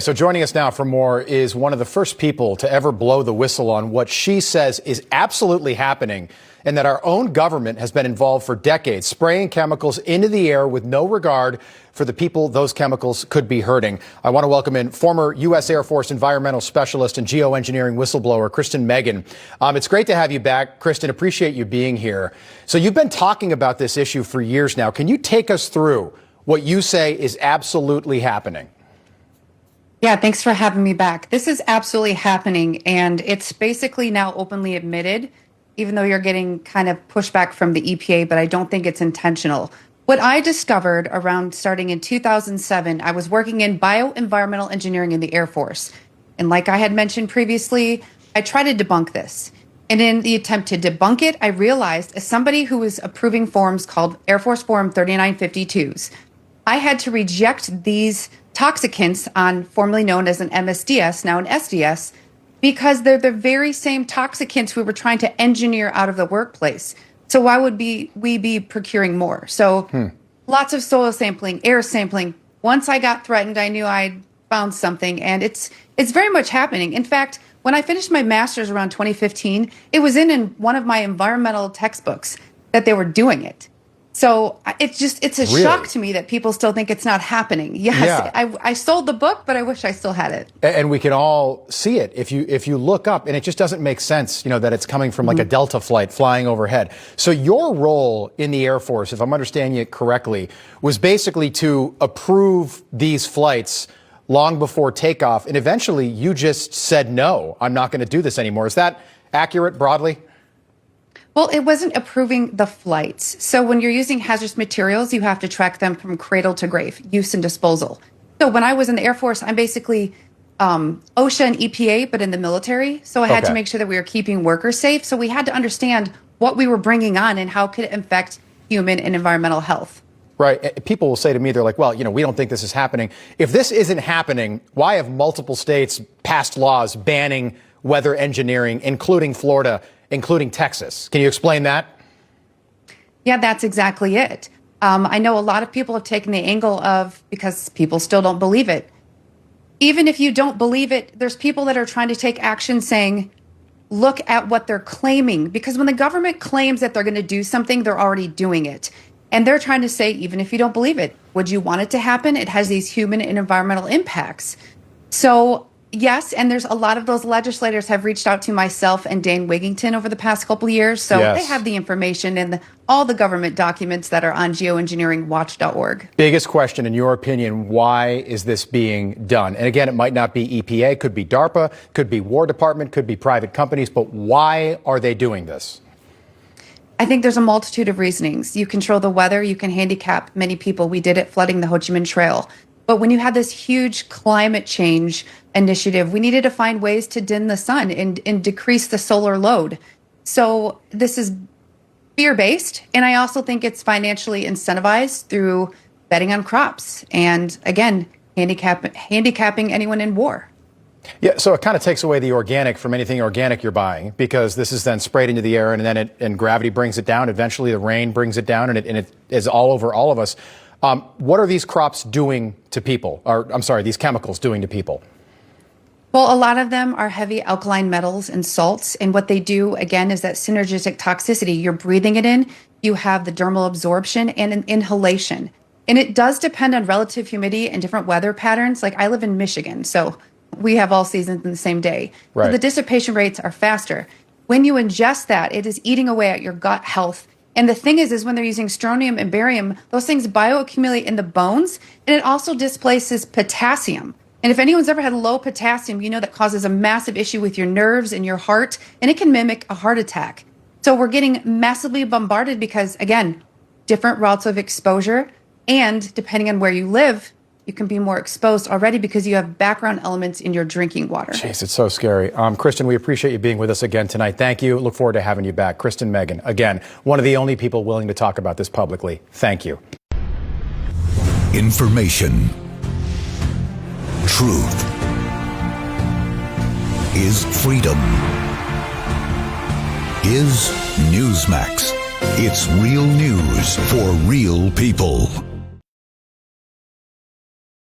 So joining us now for more is one of the first people to ever blow the whistle on what she says is absolutely happening, and that our own government has been involved for decades, spraying chemicals into the air with no regard for the people those chemicals could be hurting. I want to welcome in former U.S. Air Force environmental specialist and geoengineering whistleblower, Kristen Megan. It's great to have you back, Kristen. Appreciate you being here. So you've been talking about this issue for years now. Can you take us through what you say is absolutely happening? Yeah, thanks for having me back. This is absolutely happening, and it's basically now openly admitted, even though you're getting kind of pushback from the EPA, but I don't think it's intentional. What I discovered around starting in 2007, I was working in bioenvironmental engineering in the Air Force. And like I had mentioned previously, I tried to debunk this. And in the attempt to debunk it, I realized, as somebody who was approving forms called Air Force Form 3952s, I had to reject these toxicants on formerly known as an MSDS, now an SDS, because they're the very same toxicants we were trying to engineer out of the workplace. So why would we be procuring more? So lots of soil sampling, air sampling. Once I got threatened, I knew I'd found something, and it's very much happening. In fact, when I finished my master's around 2015, it was in one of my environmental textbooks that they were doing it. So it's a shock to me that people still think it's not happening. Yes, yeah. I sold the book, but I wish I still had it. And we can all see it if you look up, and it just doesn't make sense, that it's coming from like a Delta flight flying overhead. So your role in the Air Force, if I'm understanding it correctly, was basically to approve these flights long before takeoff, and eventually you just said, no, I'm not going to do this anymore. Is that accurate broadly? Well, it wasn't approving the flights. So when you're using hazardous materials, you have to track them from cradle to grave, use and disposal. So when I was in the Air Force, I'm basically OSHA and EPA, but in the military. So I had to make sure that we were keeping workers safe. So we had to understand what we were bringing on and how could it affect human and environmental health. Right. People will say to me, they're like, well, we don't think this is happening. If this isn't happening, why have multiple states passed laws banning weather engineering, including Florida, including Texas? Can you explain that? Yeah, that's exactly it. I know a lot of people have taken the angle of, because people still don't believe it. Even if you don't believe it, there's people that are trying to take action saying, look at what they're claiming. Because when the government claims that they're going to do something, they're already doing it. And they're trying to say, even if you don't believe it, would you want it to happen? It has these human and environmental impacts. So yes, and there's a lot of those legislators have reached out to myself and Dane Wigington over the past couple of years. So they have the information and all the government documents that are on geoengineeringwatch.org. Biggest question, in your opinion, why is this being done? And again, it might not be EPA, could be DARPA, could be War Department, could be private companies, but why are they doing this? I think there's a multitude of reasonings. You control the weather, you can handicap many people. We did it flooding the Ho Chi Minh Trail. But when you had this huge climate change initiative, we needed to find ways to dim the sun and decrease the solar load. So this is fear-based, and I also think it's financially incentivized through betting on crops and, again, handicapping anyone in war. Yeah, so it kind of takes away the organic from anything organic you're buying, because this is then sprayed into the air, and then and gravity brings it down. Eventually, the rain brings it down, and it is all over all of us. What are these crops doing to people? Or, I'm sorry, these chemicals doing to people? Well, a lot of them are heavy alkaline metals and salts. And what they do, again, is that synergistic toxicity. You're breathing it in. You have the dermal absorption and an inhalation. And it does depend on relative humidity and different weather patterns. Like I live in Michigan, so we have all seasons in the same day. Right. So the dissipation rates are faster. When you ingest that, it is eating away at your gut health. And the thing is when they're using strontium and barium, those things bioaccumulate in the bones, and it also displaces potassium. And if anyone's ever had low potassium, you know that causes a massive issue with your nerves and your heart, and it can mimic a heart attack. So we're getting massively bombarded because, again, different routes of exposure, and depending on where you live, you can be more exposed already because you have background elements in your drinking water. Jeez, it's so scary. Kristen, we appreciate you being with us again tonight. Thank you. Look forward to having you back. Kristen Megan, again, one of the only people willing to talk about this publicly. Thank you. Information. Truth. Is freedom. Is Newsmax. It's real news for real people.